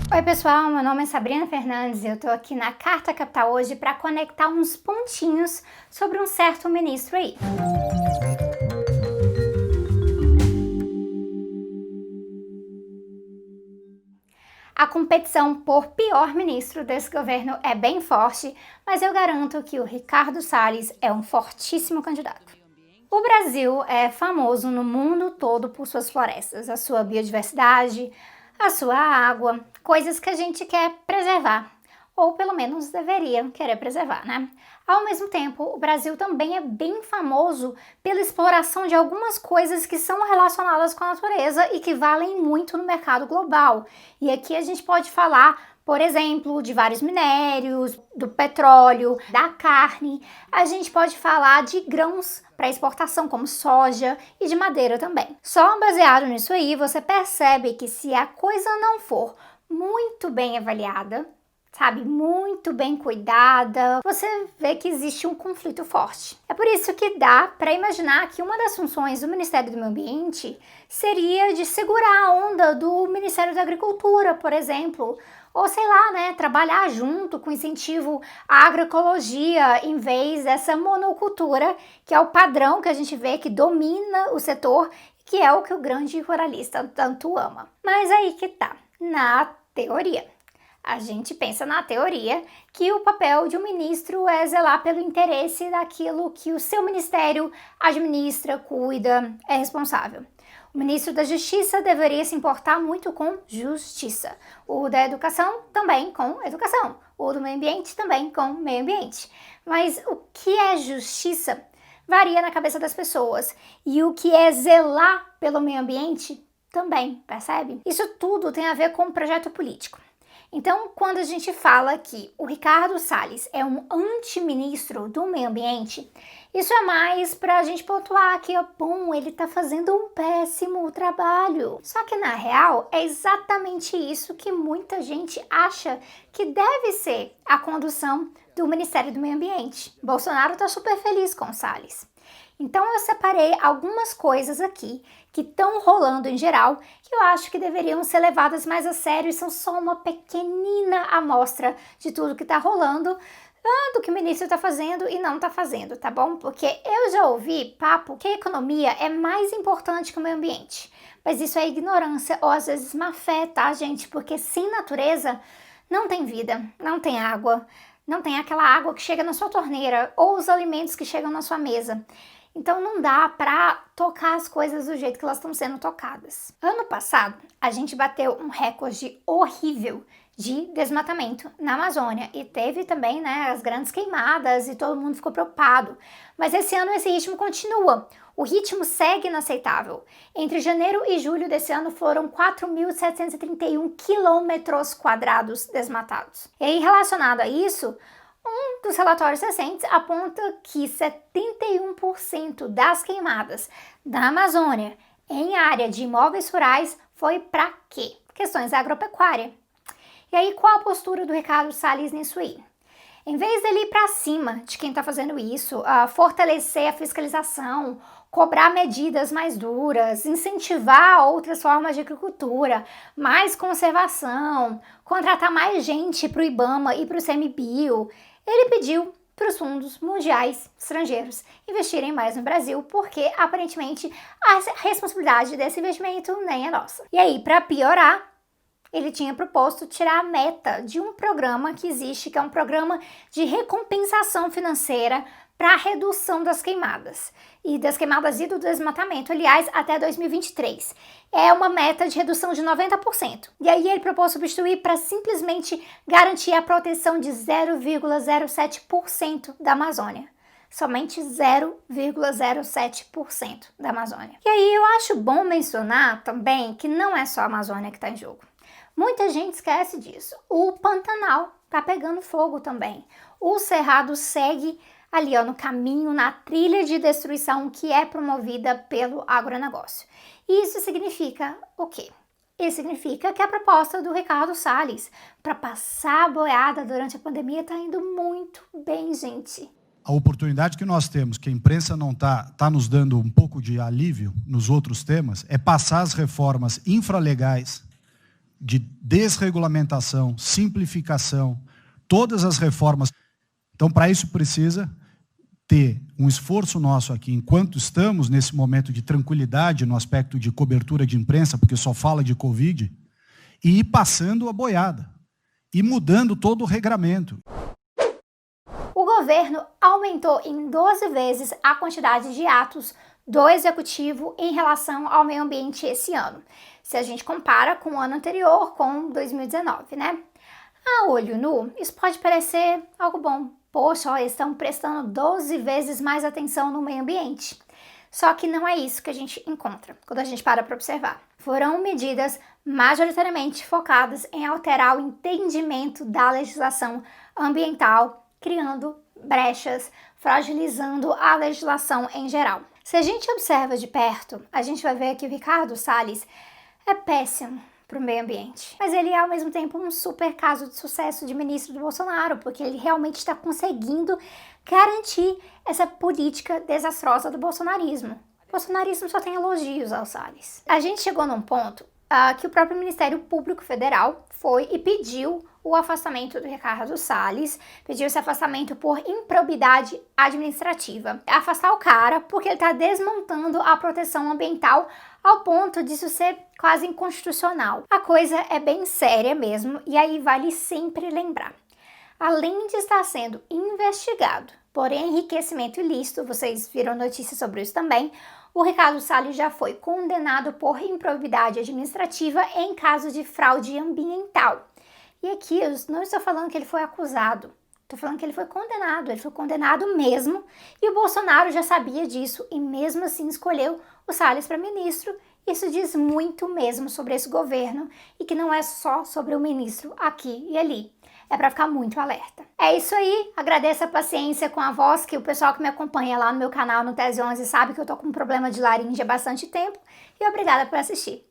Oi pessoal, meu nome é Sabrina Fernandes e eu tô aqui na Carta Capital hoje para conectar uns pontinhos sobre um certo ministro aí. A competição por pior ministro desse governo é bem forte, mas eu garanto que o Ricardo Salles é um fortíssimo candidato. O Brasil é famoso no mundo todo por suas florestas, a sua biodiversidade, a sua água, coisas que a gente quer preservar, ou pelo menos deveria querer preservar, né? Ao mesmo tempo, o Brasil também é bem famoso pela exploração de algumas coisas que são relacionadas com a natureza e que valem muito no mercado global. E aqui a gente pode falar, por exemplo, de vários minérios, do petróleo, da carne. A gente pode falar de grãos para exportação, como soja, e de madeira também. Só baseado nisso aí, você percebe que se a coisa não for muito bem avaliada, sabe, muito bem cuidada, você vê que existe um conflito forte. É por isso que dá para imaginar que uma das funções do Ministério do Meio Ambiente seria de segurar a onda do Ministério da Agricultura, por exemplo, ou sei lá, né, trabalhar junto com incentivo à agroecologia em vez dessa monocultura, que é o padrão que a gente vê que domina o setor, que é o que o grande ruralista tanto ama. Mas aí que tá, na teoria. A gente pensa na teoria que o papel de um ministro é zelar pelo interesse daquilo que o seu ministério administra, cuida, é responsável. O ministro da Justiça deveria se importar muito com justiça. O da Educação também com educação. O do Meio Ambiente também com meio ambiente. Mas o que é justiça varia na cabeça das pessoas. E o que é zelar pelo meio ambiente também, percebe? Isso tudo tem a ver com o projeto político. Então, quando a gente fala que o Ricardo Salles é um antiministro do meio ambiente, isso é mais para a gente pontuar que, bom, ele está fazendo um péssimo trabalho. Só que, na real, é exatamente isso que muita gente acha que deve ser a condução do Ministério do Meio Ambiente. Bolsonaro está super feliz com o Salles. Então eu separei algumas coisas aqui que estão rolando em geral que eu acho que deveriam ser levadas mais a sério e são só uma pequenina amostra de tudo que está rolando, do que o ministro está fazendo e não está fazendo, tá bom? Porque eu já ouvi papo que a economia é mais importante que o meio ambiente. Mas isso é ignorância ou às vezes má fé, tá, gente? Porque sem natureza não tem vida, não tem água, não tem aquela água que chega na sua torneira ou os alimentos que chegam na sua mesa. Então não dá para tocar as coisas do jeito que elas estão sendo tocadas. Ano passado, a gente bateu um recorde horrível de desmatamento na Amazônia e teve também, né, as grandes queimadas e todo mundo ficou preocupado. Mas esse ano esse ritmo continua. O ritmo segue inaceitável. Entre janeiro e julho desse ano foram 4.731 quilômetros quadrados desmatados. E aí, relacionado a isso, um dos relatórios recentes aponta que 71% das queimadas da Amazônia em área de imóveis rurais foi para quê? Questões agropecuárias. E aí, qual a postura do Ricardo Salles nisso aí? Em vez dele ir para cima de quem está fazendo isso, fortalecer a fiscalização, cobrar medidas mais duras, incentivar outras formas de agricultura, mais conservação, contratar mais gente para o IBAMA e para o CMBio, ele pediu para os fundos mundiais estrangeiros investirem mais no Brasil, porque aparentemente a responsabilidade desse investimento nem é nossa. E aí, para piorar, ele tinha proposto tirar a meta de um programa que existe, que é um programa de recompensação financeira para a redução das queimadas e do desmatamento, aliás, até 2023. É uma meta de redução de 90%. E aí ele propôs substituir para simplesmente garantir a proteção de 0,07% da Amazônia. Somente 0,07% da Amazônia. E aí eu acho bom mencionar também que não é só a Amazônia que está em jogo. Muita gente esquece disso. O Pantanal está pegando fogo também. O Cerrado segue ali no caminho, na trilha de destruição que é promovida pelo agronegócio. E isso significa o quê? Isso significa que a proposta do Ricardo Salles para passar a boiada durante a pandemia está indo muito bem, gente. A oportunidade que nós temos, que a imprensa não está nos dando um pouco de alívio nos outros temas, é passar as reformas infralegais de desregulamentação, simplificação, todas as reformas. Então, para isso precisa ter um esforço nosso aqui, enquanto estamos nesse momento de tranquilidade no aspecto de cobertura de imprensa, porque só fala de Covid, e ir passando a boiada, e mudando todo o regramento. O governo aumentou em 12 vezes a quantidade de atos do executivo em relação ao meio ambiente esse ano, se a gente compara com o ano anterior, com 2019, né? A olho nu, isso pode parecer algo bom. Poxa, ó, eles estão prestando 12 vezes mais atenção no meio ambiente. Só que não é isso que a gente encontra quando a gente para observar. Foram medidas majoritariamente focadas em alterar o entendimento da legislação ambiental, criando brechas, fragilizando a legislação em geral. Se a gente observa de perto, a gente vai ver que o Ricardo Salles é péssimo para o meio ambiente. Mas ele é, ao mesmo tempo, um super caso de sucesso de ministro do Bolsonaro, porque ele realmente está conseguindo garantir essa política desastrosa do bolsonarismo. O bolsonarismo só tem elogios ao Salles. A gente chegou num ponto que o próprio Ministério Público Federal foi e pediu o afastamento do Ricardo Salles, pediu esse afastamento por improbidade administrativa. Afastar o cara porque ele está desmontando a proteção ambiental ao ponto disso ser quase inconstitucional. A coisa é bem séria mesmo, e aí vale sempre lembrar. Além de estar sendo investigado por enriquecimento ilícito, vocês viram notícias sobre isso também, o Ricardo Salles já foi condenado por improbidade administrativa em caso de fraude ambiental. E aqui eu não estou falando que ele foi acusado, estou falando que ele foi condenado mesmo, e o Bolsonaro já sabia disso e mesmo assim escolheu o Salles para ministro. Isso diz muito mesmo sobre esse governo e que não é só sobre o ministro aqui e ali. É para ficar muito alerta. É isso aí, agradeço a paciência com a voz, que o pessoal que me acompanha lá no meu canal no Tese 11 sabe que eu tô com um problema de laringe há bastante tempo, e obrigada por assistir.